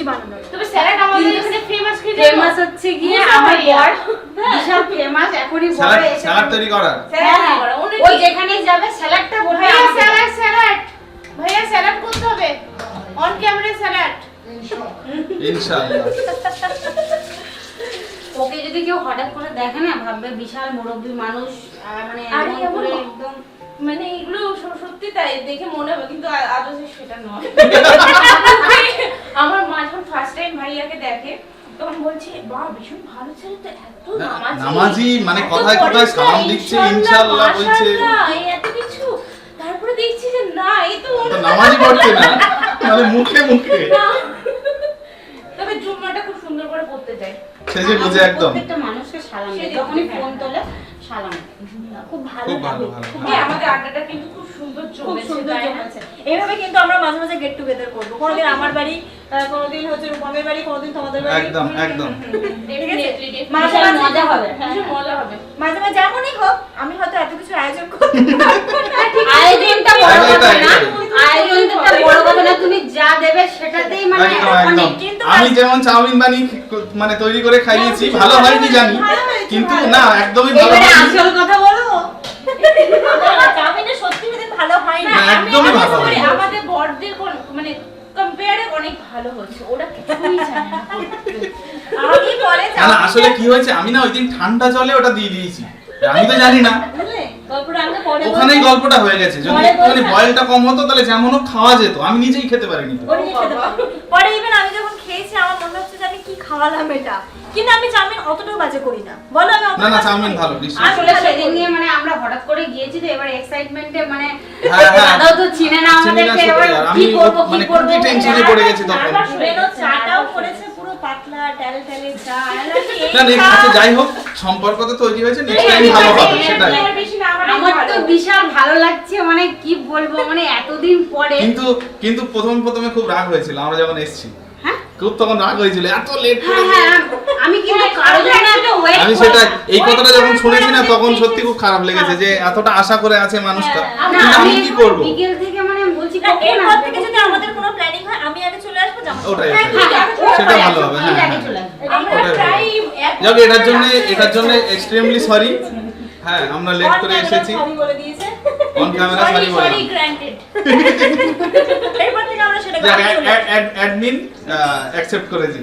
বানানো। তবে স্যালাড আমাদের এখানে ফেমাস কি ফেমাস হচ্ছে গিয়ে আমার বর বিশাল ফেমাস এখনই বড় স্যালাড এসে স্যালাড তৈরি করা। ও যেখানেই যাবে স্যালাডটা বলবে ভাইয়া আমাকে দাও। স্যালাড ভাইয়া স্যালাড করতে হবে অন ক্যামেরা স্যালাড। ইনশাআল্লাহ। ওকে যদি কেউ হঠাৎ করে দেখে না ভাববে বিশাল মুরব্বী মানুষ মানে আরে এমন করে এমন- একদম মানে এগুলো সত্যি তাই দেখে মনে হবে কিন্তু আদৌ সেটা নয়। আমার মা যখন ফার্স্ট টাইম ভাইয়াকে দেখে তখন বলছে বাহ ভীষণ ভালো ছেলে তো, এত নামাজি, মানে এত কথায় কথায় পরিষ্কার, সালাম দিচ্ছে, ইনশাআল্লাহ বলছে। মাশাআল্লাহ, এই এত কিছু। তারপরে দেখছি যে না এই তো তো নামাজি পড়ছে না, মানে মুখে মুখে না। তবে জুম্মাটা খুব সুন্দর করে পড়তে চাই। সেজে বুঝে একদম। প্রত্যেকটা মানুষকে সালাম দেয় সেজে যখনই বুঝে, ফোন হ্যাঁ। তোলে সালাম দেয়। খুব ভালো খুব ভালো লাগে। ভালো। খুব এই আমাদের আড্ডাটা কিন্তু খুব সুন্দর খুব চলেছে সুন্দর তাই না? জমেছে। এইভাবে কিন্তু আমরা মাঝে মাঝে গেট টুগেদার করবো, কোনোদিন আমার বাড়ি, কোনোদিন হচ্ছে রূপমের বাড়ি, কোনোদিন তোমাদের বাড়ি। একদম একদম। Definitely, মাঝে বিশাল মাঝে মজা হবে। ভীষণ মজা হবে। মাঝে মাঝে যেমনই হোক, আমি হয়তো এত কিছু আয়োজন করি আয়োজনটা বড় এটাই, কথা না, এটাই। আয়োজনটা বড় কথা না, তুমি যা দেবে সেটাতেই মানে একদম অনেক। একদম। কিন্তু আমি যেমন চাউমিন বানিয়ে মানে তৈরি করে খাইয়েছি, ভালো হয়নি জানি, ভালো হয়েছে, কিন্তু ভালো। না একদমই ভালো এবারে হয়নি। আসল কথা বলো। চাউমিনটা সত্যি সেদিন ভালো হয় না। না, একদমই ভালো আমি হয়নি। আমাদের বড়দের মানে কম্পেয়ারে অনেক ভালো হচ্ছে, ওরা কিছুই জানে না। আমি পরে না না আসলে কি হয়েছে, আমি না ওই দিন ঠান্ডা জলে ওটা দিয়ে দিয়েছি, আমি তো জানি না, বুঝলে গল্পটা আমরা পরে ওখানেই গল্পটা হয়ে গেছে। যদি পরে একটুখানি বলছি। বয়েলটা কম হতো তাহলে যেমন হোক খাওয়া যেত, আমি নিজেই খেতে পারিনি তো। পরে খেতে পারি। পরে ইভেন আমি যখন খেয়েছি আমার মনে হচ্ছে যে আমি কি খাওয়ালাম এটা, কিন্তু আমি চাউমিন অতটাও বাজে করি না, বলো আমি না অতটাও না বাজে চাউমিন করি না। ভালো নিশ্চয়ই। আসলে সেদিন নিয়ে মানে আমরা হঠাৎ করে গিয়েছি তো এবার এক্সাইটমেন্টে মানে হ্যাঁ, হ্যাঁ। দাদাও তো চিনে না চিনি না আমাদেরকে, সত্যি, এবার আর কি আমি করবো কি মানে করবো খুবই টেনশনে পড়ে গেছি তখন। বেরো চাটাও করেছে পুরো পাতলা টেলে চা, আর আমি এই না নেক্সট চা- আচ্ছা যাই হোক, সম্পর্ক তো তৈরি হয়েছে, নেক্সট টাইম ভালো হবে সেটাই। এর বেশি না আমার আমার তো ভালো। বিশাল ভালো লাগছে, মানে কি বলবো, মানে এতদিন পরে। কিন্তু কিন্তু প্রথমে খুব রাগ হয়েছিল আমরা যখন এসেছি, হ্যাঁ খুব তখন রাগ হয়েছিল, এত লেট করে হ্যাঁ হ্যাঁ, আমি কিন্তু কারোর জন্য এত ওয়েট আমি সেটা এই কথাটা যখন শুনেছি না তখন সত্যি খুব খারাপ লেগেছে যে এতটা আশা করে আছে মানুষটা, না, কিন্তু আমি কি করব। বিকেল থেকে মানে বলছি না, কখন এরপর আসবে, থেকে যদি আমাদের কোনো প্ল্যানিং হয় আমি আগে চলে আসবো, জামা ওটাই কাপড়- ওটাই। হ্যাঁ, সেটা ভালো হবে, হ্যাঁ, আগে হ্যাঁ। চলে আসবে। আমরা ওটাই প্রায় যাক এটার জন্য এক্সট্রিমলি সরি। হ্যাঁ আমরা লেট On করে camera এসেছি, sorry বলে দিয়েছে। অন ক্যামেরা সরি বললাম। Sorry granted. এরপর থেকে আমরা সেটা যাক গাড়ি চলে আসবো। অ্যাডমিন অ্যাকসেপ্ট করেছি।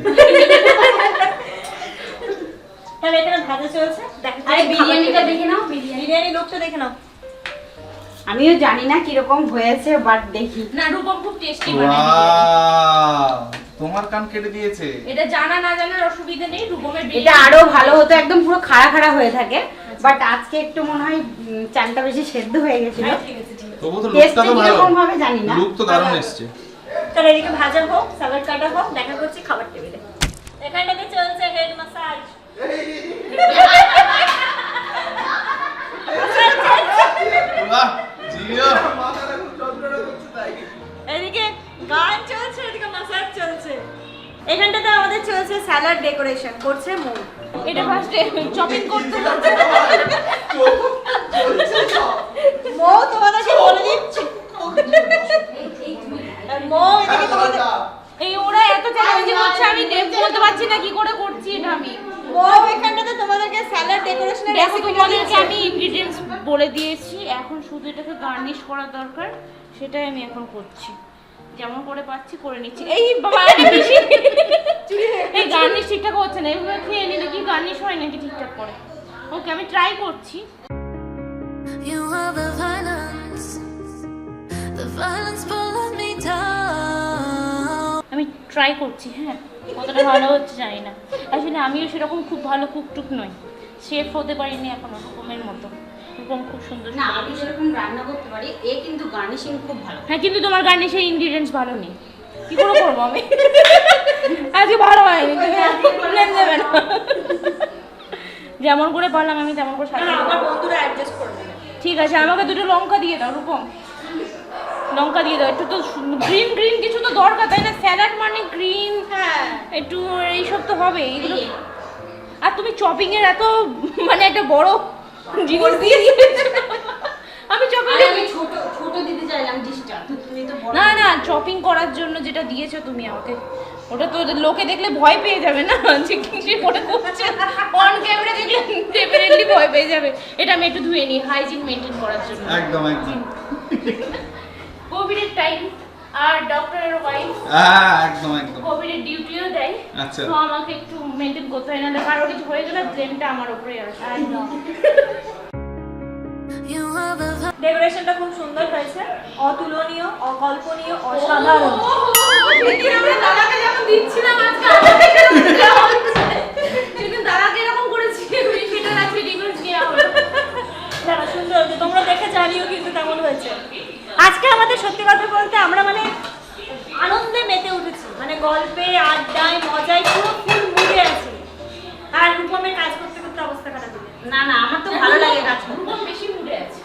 তাহলে এখানে ভাজা চলছে, দেখো আরে বিরিয়ানিটা দেখে নাও, বিরিয়ানি বিরিয়ানি লোকটা দেখে নাও। আমিও জানি না কিরকম হয়েছে বাট দেখি। না রূপম খুব টেস্টি বানায়। ওয়াও, তোমার কান কেটে দিয়েছে। এটা জানা না জানার অসুবিধা নেই, রূপমের এটা বিরিয়ানি আরো ভালো হতো, একদম পুরো খাড়া খাড়া হয়ে থাকে, বাট আজকে একটু মনে হয় চালটা বেশি সেদ্ধ হয়ে গেছিল। হ্যাঁ, ঠিক আছে ঠিক আছে। তবু তো টেস্টটা লুকটা তো ভালো, কিরকম হবে জানি না। লুক তো দারুণ এসছে। তাহলে এদিকে ভাজা হোক, সালাড কাটা হোক, দেখা করছি খাবার টেবিলে। এখানটাতে চলছে হেড মাসাজ। বাহ জিও। এদিকে গান চলছে, এদিকে মাসাজ চলছে। এখানটাতে আমাদের চলছে স্যালাড ডেকোরেশন, করছে মৌ। এটা ফার্স্টে চপিং করতে হচ্ছে। মৌ তোমাদেরকে বলে দিচ্ছি, মৌ এদিকে তোমাদের, এই ওরা এত চ্যালেঞ্জ করছে আমি বলতে পারছি না কি করে করছি এটা আমি। মৌ এখানটাতে তোমাদেরকে স্যালাড ডেকোরেশনের দেখো রেসিপিটা তোমাদেরকে দিচ্ছে। আমি ইনগ্রেডিয়েন্টস বলে দিয়েছি, এখন শুধু এটাকে গার্নিশ করা দরকার, সেটাই আমি এখন করছি। যেমন করে পাচ্ছি করে নিচ্ছি। এই বাবা এটা বেশি এই গার্নিশ ঠিকঠাক হচ্ছে না, এভাবে খেয়ে নিলে কি গার্নিশ হয় নাকি ঠিকঠাক করে? ওকে আমি ট্রাই করছি। You are the violence pulling me down. আমি ট্রাই করছি, হ্যাঁ কতটা ভালো হচ্ছে জানি না। আসলে আমিও সেরকম খুব ভালো কুকটুক নই, শেফ হতে পারিনি এখনো রকমের মতো। এরকম খুব সুন্দর না সুন্দর। আমি যেরকম রান্না করতে পারি, এ কিন্তু গার্নিশিং খুব ভালো। হ্যাঁ কিন্তু তোমার গার্নিশের ইনগ্রেডিয়েন্টস ভালো নেই, কি করে করবো আমি? আজকে ভালো হয়নি, তুমি ব্লেম দেবে না। যেমন করে পারলাম আমি তেমন করে না, সাজিয়ে না, দেবো। আমার বন্ধুরা অ্যাডজাস্ট করে নেবে। ঠিক আছে আমাকে দুটো লঙ্কা দিয়ে দাও রূপম, লঙ্কা দিয়ে দাও। একটু তো গ্রিন গ্রিন কিছু তো দরকার তাই না? স্যালাড মানে গ্রিন, হ্যাঁ একটু এইসব তো হবে এগুলো। আর তুমি চপিং এর এত মানে একটা বড় জিনিস দিয়ে দিয়েছে। আমি চপিং আমি ছোট ছোট দিতে চাইলাম ডিশটা, তুমি তো বড়। না না চপিং করার জন্য যেটা দিয়েছো তুমি আমাকে, ওটা তো লোকে দেখলে ভয় পেয়ে যাবে না যে কি করে করছে, অন ক্যামেরা দেখলে ডেফিনেটলি ভয় পেয়ে যাবে। এটা আমি একটু ধুয়ে নিই হাইজিন মেইনটেইন করার জন্য। একদম একদম। কোভিডের টাইম আর ডক্টরের ওয়াইফ হ্যাঁ একদম একদম। কোভিডের ডিউটিও দেয়, আচ্ছা। তো আমাকে একটু মেইনটেইন করতে হয়, নাহলে কারো কিছু হয়ে গেলে ব্লেমটা আমার উপরেই আসে। You are the ডেকোরেশনটা খুব সুন্দর হয়েছে, অতুলনীয়, অকল্পনীয়, অসাধারণ। দাদাকে যখন দিচ্ছিলাম আজকে আমাকে সেরকম দেওয়া হচ্ছে। সেদিন দাদাকে এরকম করেছি, সেটা আজকে ডিভোর্স নেওয়া হলো। না সুন্দর হয়েছে, তোমরা দেখে জানিও কিন্তু কেমন হয়েছে। আজকে আমাদের সত্যি কথা বলতে আমরা মানে আনন্দে মেতে উঠেছি, মানে গল্পে আড্ডায় মজায় পুরো ফুল মুড়ে আছি। আর রূপমের কাজ করতে করতে অবস্থা খারাপ হয়ে যায়। না না, আমার তো ভালো লাগে কাজ করতে। রূপম বেশি মুডে আছে।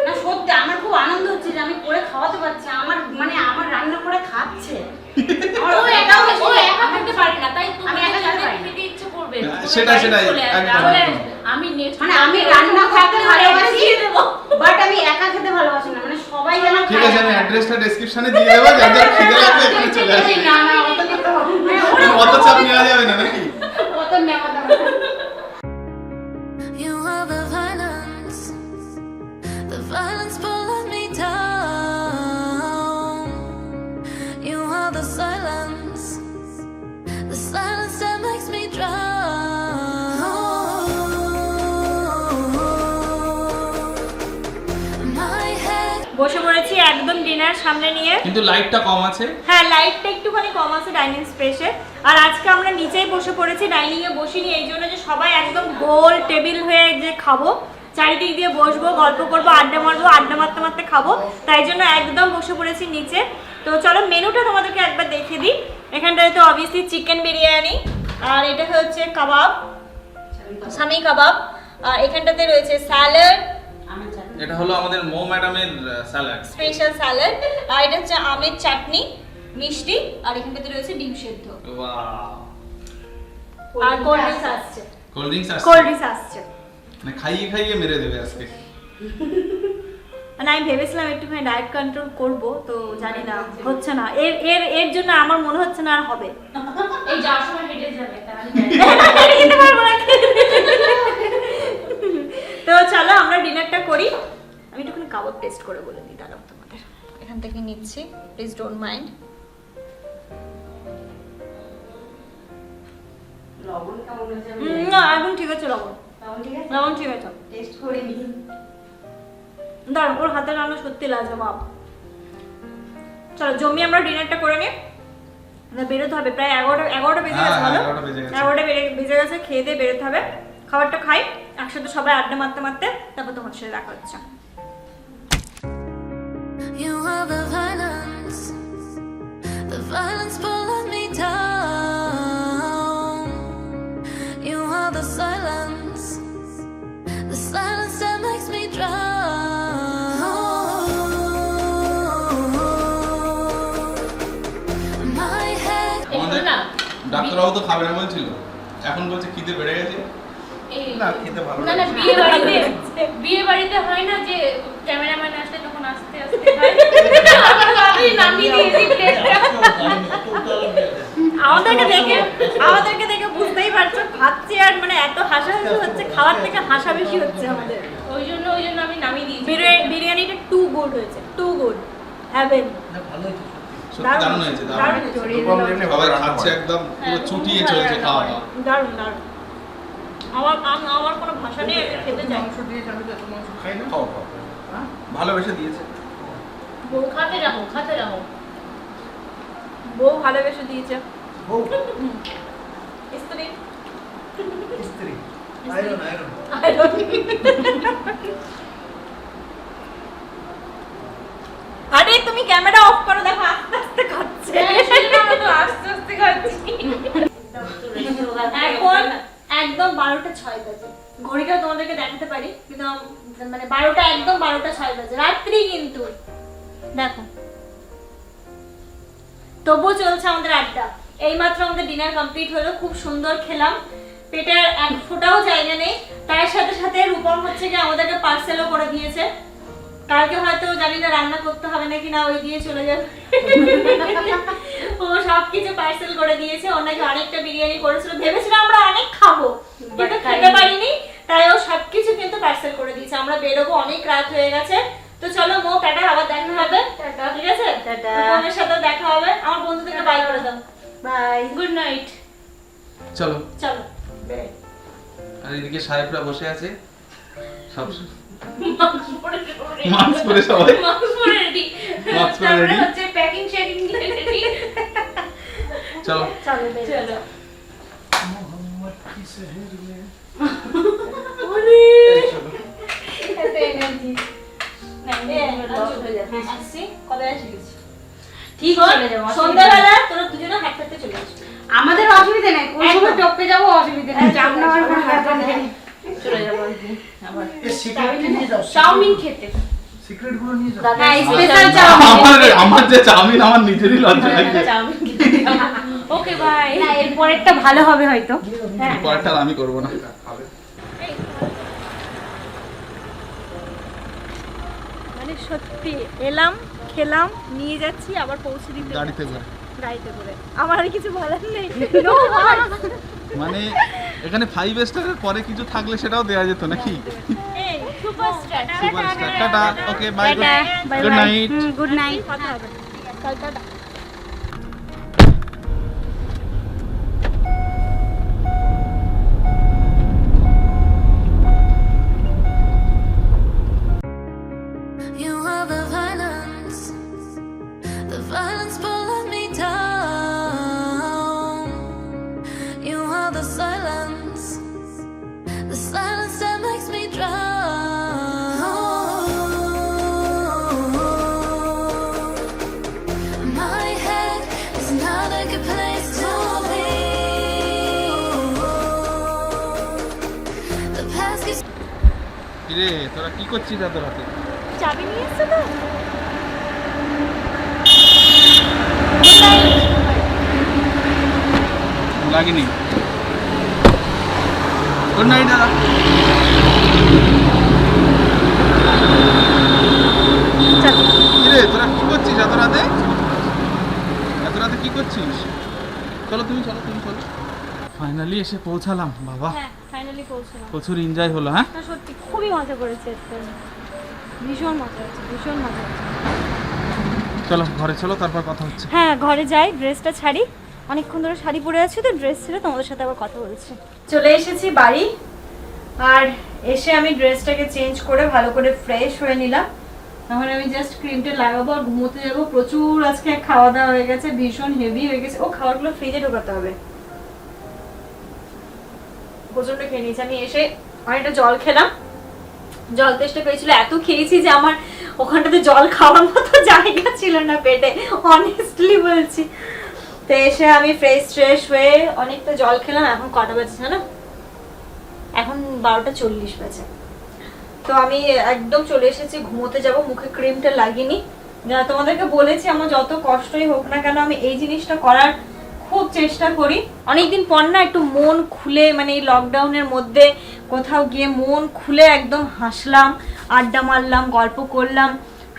না সত্যি আমার খুব আনন্দ হচ্ছে যে আমি করে খাওয়াতে পারছি, আমার মানে আমার রান্না করে খাচ্ছে। ও একা খেতে পারে না, তাই আমি একা খেতে পারি না। খেতে ইচ্ছে করবে। সেটাই, সেটাই, চলে আসবে, একদম, চলে একদম। আসবে। আমি নেক্সট মানে আমি রান্না করতে ভালোবাসি, বাট আমি একা খেতে ভালোবাসি না, মানে সবাই যেন ঠিক খায়। আছে, আমি অ্যাড্রেসটা ডেসক্রিপশনে দিয়ে দেবো, যাদের খিদে লাগবে এখানে চলে আসবে। না না, অত নিতে হবে না। অত চাপ নেওয়া যাবে না নাকি? অত নেওয়া যাবে না। You are the violence pulling me down. You are the silence that makes me drown. My head. বসে পড়েছি একদম ডিনার সামনে নিয়ে। কিন্তু লাইটটা কম আছে। হ্যাঁ লাইটটা একটুখানি কম আছে ডাইনিং স্পেসে। আর আজকে আমরা নিচেই বসে পড়েছি, ডাইনিং এ বসিনি এই জন্য যে সবাই একদম গোল টেবিল হয়ে যে খাবো, চারিদিক দিয়ে বসবো, গল্প করবো, আড্ডা মারবো, আড্ডা মারতে মারতে খাবো, তাই জন্য একদম বসে পড়েছি নিচে। তো চলো মেনুটা তোমাদেরকে একবার দেখে দিই। এখানটায় তো অবভিয়াসলি চিকেন বিরিয়ানি, আর এটা হচ্ছে কাবাব, সামি কাবাব, আর এখানটাতে রয়েছে স্যালাড, এটা হলো আমাদের মৌ ম্যাডামের স্যালাড, স্পেশাল স্যালাড, আর এটা হচ্ছে আমের চাটনি, মিষ্টি, আর এখানটাতে রয়েছে ডিম সেদ্ধ, ওয়াও, আর কোল্ড ড্রিঙ্কস আসছে। কোল্ড ড্রিঙ্কস আছে, কোল্ড ড্রিঙ্কস আসছে। মানে খাইয়ে খাইয়ে মেরে দেবে আজকে। মানে আমি ভেবেছিলাম একটুখানি ডায়েট কন্ট্রোল করব, তো জানি না হচ্ছে না, এর এর এর জন্য আমার মনে হচ্ছে না আর হবে। এই যাওয়ার সময় হেঁটে যাবে তাহলে খেতে পারবো না। তো চলো আমরা ডিনারটা করি। আমি একটুখানি কাবাব টেস্ট করে বলে দিই দাঁড়াও তোমাদের, এখান থেকে নিচ্ছি, প্লিজ ডোন্ট মাইন্ড। লবণ কেমন হয়েছে? না একদম ঠিক আছে, লবণ লবণ ঠিক আছে? লবণ ঠিক আছে। টেস্ট করে নি। দাঁড়ান, ওর হাতের রান্না সত্যি লাজবাব। চলো জমি আমরা ডিনারটা করে নিই, বেরোতে হবে, প্রায় 11টা বেজে গেছে। হ্যাঁ, বলো 11টা বেজে গেছে। 11টা বেজে গেছে, খেয়ে দিয়ে বেরোতে হবে। খাবারটা খাই একসাথে সবাই আড্ডা মারতে মারতে, তারপর তোমার সাথে দেখা হচ্ছে। You are the violence pulling me down. You are the silence that makes me drown. My head. আমাদের না ডাক্তারবাবু তো খাবে না বলছিল, এখন বলছে খিদে বেড়ে গেছে। না খেতে ভালো না না, বিয়ে বাড়িতে হয় না যে ক্যামেরাম্যান আসলে তখন আস্তে আস্তে খায়। আমি নামিয়ে দিয়েছি প্লেটটা। আমাদেরকে দেখে বুঝতেই পারছো খাচ্ছে, আর মানে এত হাসাহাসি হচ্ছে, খাওয়ার থেকে হাসা বেশি হচ্ছে আমাদের। ওই জন্য আমি নামিয়ে দিয়েছি। বিরিয়ানিটা টু গুড হয়েছে, টু গুড, হ্যাভেন। সত্যি দারুণ হয়েছে, দারুণ। সবাই খাচ্ছে একদম পুরো চুটিয়ে চলছে খাওয়া দাওয়া। দারুণ দারুণ। আমার কোনো ভাষা নেই, আমি খেতে চাই। ভালোবেসে দিয়েছে। খাতে রাখো। বউ ভালোবেসে দিয়েছে। বউ, স্ত্রী স্ত্রী, আয়রন, আয়রন। আরে তুমি ক্যামেরা অফ করো, দেখো আস্তে আস্তে খাচ্ছে। আস্তে আস্তে খাচ্ছি। এখন একদম 12:06 বাজে, ঘড়িটা তোমাদেরকে দেখাতে পারি কিন্তু মানে 12টা একদম 12:06 বাজে রাত্রি, কিন্তু দেখো তবুও চলছে আমাদের আড্ডা। এইমাত্র আমাদের ডিনার কমপ্লিট হলো, খুব সুন্দর খেলাম। পেটে আর এক ফোঁটাও জায়গা নেই। তার সাথে সাথে রূপম হচ্ছে কি আমাদেরকে পার্সেলও করে দিয়েছে। কালকে হয়তো জানি না রান্না করতে হবে নাকি না, ওই দিয়ে চলে যাবে। ও সবকিছু পার্সেল করে দিয়েছে। ওনাকে অনেকটা বিরিয়ানি করেছিল, ভেবেছিলাম আমরা অনেক খাবো কিন্তু খেতে পারিনি, তাই ও সবকিছু কিন্তু পার্সেল করে দিয়েছে। আমরা বেরোবো, অনেক রাত হয়ে গেছে। তো চলো মো টাটা, আবার দেখা হবে। ঠিক আছে, টাটা। রূপমের সাথে দেখা হবে। আমার বন্ধুদেরকে বাই করে দাও। বাই। Good night. চলো। চলো। আর এদিকে সাহেবরা বসে আছে সব মাস্ক পরে সবাই। মাস্ক পরে সবাই মাস্ক পরে রেডি। মাস্ক পরে তারপরে ready। হচ্ছে প্যাকিং শেকিং রেডি। চলো। চলো বের হও। চলো। मोहम्मद की शहर में ওরে चलो এত এনার্জি। আসছি, কবে আসিস? ঠিক চলে যাবো, অসুবিধা নেই। সন্ধ্যাবেলা তোরা দুজনে হাঁটতে হাঁটতে চলে আসবি। আমাদের অসুবিধা নেই, কোন সময় একদম। টপকে যাবো অসুবিধা নেই, চাপ নেওয়ার কোনো ব্যাপার নেই। চলে যাবো একদিন আবার ये सीक्रेट नहीं जाओ চাউমিন খেতে। सीक्रेट गुलो नहीं जाओ হ্যাঁ, স্পেশাল চাউমিন। আমার যে চাউমিন আমার নিজেরই লজ্জা লাগছে। চাউমিন খেতে ওকে বাই। না, এর পরেরটা ভালো হবে হয়তো। হ্যাঁ, পরেরটা আমি করবো না। মানে সত্যি এলাম, খেলাম, নিয়ে যাচ্ছি, আবার পৌঁছে দিতে গাড়িতে করে গাড়িতে করে। আমার আর কিছু বলার নেই। মানে এখানে 5 স্টারের পরে কিছু থাকলে সেটাও দেওয়া যেত নাকি? এই superstar. Superstar. Tata. Okay bye. Tata, bye good bye. Night. Good night. কথা হবে। চল tata. You are the violence pulling me down. You are the silence that makes me drown. My head is not a good place to be. The past gets কিরে তোরা কি করছিস এত রাতে? চাবি নিয়ে এসছো তো? লাগেনি। গুড নাইট দাদা। কিরে তোরা কি করছিস এত রাতে? এত রাতে কি করছিস? চলো তুমি চলো। ফাইনালি এসে পৌঁছালাম বাবা। হ্যাঁ, ফাইনালি পৌঁছলাম। প্রচুর এনজয় হলো। হ্যাঁ না সত্যি খুবই মজা করেছে আজকে। ভীষণ মজা হচ্ছে, ভীষণ মজা হচ্ছে। চলো ঘরে চলো, তারপর কথা হচ্ছে। হ্যাঁ, ঘরে যাই, ড্রেসটা ছাড়ি। অনেকক্ষণ ধরে শাড়ি পরে আছি তো, ড্রেস ছিল, তোমাদের সাথে আবার কথা বলছি। চলে এসেছি বাড়ি, আর এসে আমি ড্রেসটাকে চেঞ্জ করে ভালো করে ফ্রেশ হয়ে নিলাম। এখন আমি জাস্ট ক্রিমটা লাগাবো আর ঘুমোতে যাবো। প্রচুর আজকে খাওয়া দাওয়া হয়ে গেছে, ভীষণ হেভি হয়ে গেছে। ও খাবারগুলো ফ্রিজে ঢোকাতে হবে। প্রচন্ড খেয়ে নিয়েছি। আমি এসে অনেকটা জল খেলাম, জল তেষ্টা পেয়েছিল, এত খেয়েছি যে আমার ওখানটাতে জল খাওয়ার মতো জায়গা ছিল না পেটে, অনেস্টলি বলছি। তো এসে আমি ফ্রেশ হয়ে অনেকটা জল খেলাম। এখন কটা বাজে জানো? এখন 12:40 বাজে। তো আমি একদম চলে এসেছি, ঘুমোতে যাব। মুখে ক্রিমটা লাগিনি, যা তোমাদেরকে বলেছি আমার যত কষ্টই হোক না কেন আমি এই জিনিসটা করার খুব চেষ্টা করি। অনেকদিন পর না একটু মন খুলে, মানে এই লকডাউনের মধ্যে কোথাও গিয়ে মন খুলে একদম হাসলাম, আড্ডা মারলাম, গল্প করলাম।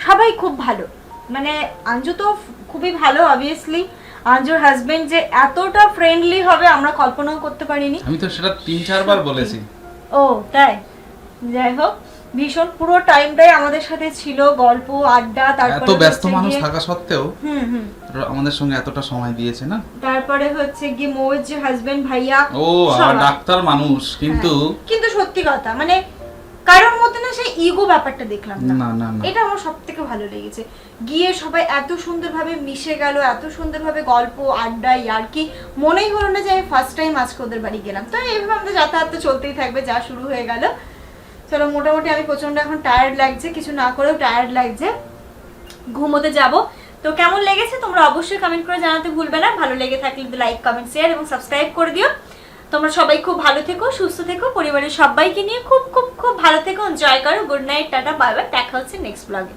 সবাই খুব ভালো, মানে আঞ্জু তো খুবই ভালো। অবভিয়াসলি আঞ্জুর হাজবেন্ড যে এতটা ফ্রেন্ডলি হবে আমরা কল্পনাও করতে পারিনি। আমি তো সেটা 3-4 বার বলেছি। ও তাই, যাই হোক, ভীষণ পুরো টাইমটাই আমাদের সাথে ছিল, গল্প আড্ডা। তারপরে এত ব্যস্ত হচ্ছে মানুষ গিয়ে- থাকা সত্ত্বেও হুম তোরা আমাদের সঙ্গে এতটা সময় দিয়েছে না। তারপরে হচ্ছে গিয়ে মোর যে হাজবেন্ড ভাইয়া, ও আর সবাই। ডাক্তার মানুষ কিন্তু কিন্তু সত্যি কথা মানে কারোর মধ্যে না সেই ইগো ব্যাপারটা দেখলাম না। না না না এটা আমার সবথেকে ভালো লেগেছে। গিয়ে সবাই এত সুন্দরভাবে মিশে গেল, এত সুন্দরভাবে গল্প আড্ডা ইয়ার্কি। মনেই হলো না যে আমি ফার্স্ট টাইম আজকে ওদের বাড়ি গেলাম। তো এইভাবে আমাদের যাতায়াত তো চলতেই থাকবে, যা শুরু হয়ে গেল। চলো, মোটামুটি আমি প্রচন্ড এখন টায়ার্ড লাগছে, কিছু না করেও টায়ার্ড লাগছে, ঘুমোতে যাব। তো কেমন লেগেছে তোমরা অবশ্যই কমেন্ট করে জানাতে ভুলবে না। ভালো লেগে থাকলে লাইক কমেন্ট শেয়ার এবং সাবস্ক্রাইব করে দিও। তোমরা সবাই খুব ভালো থেকো, সুস্থ থেকো, পরিবারের সবাইকে নিয়ে খুব খুব খুব ভালো থেকো, এনজয় করো। Good night, tata, bye bye. দেখা হচ্ছে নেক্সট ব্লগে।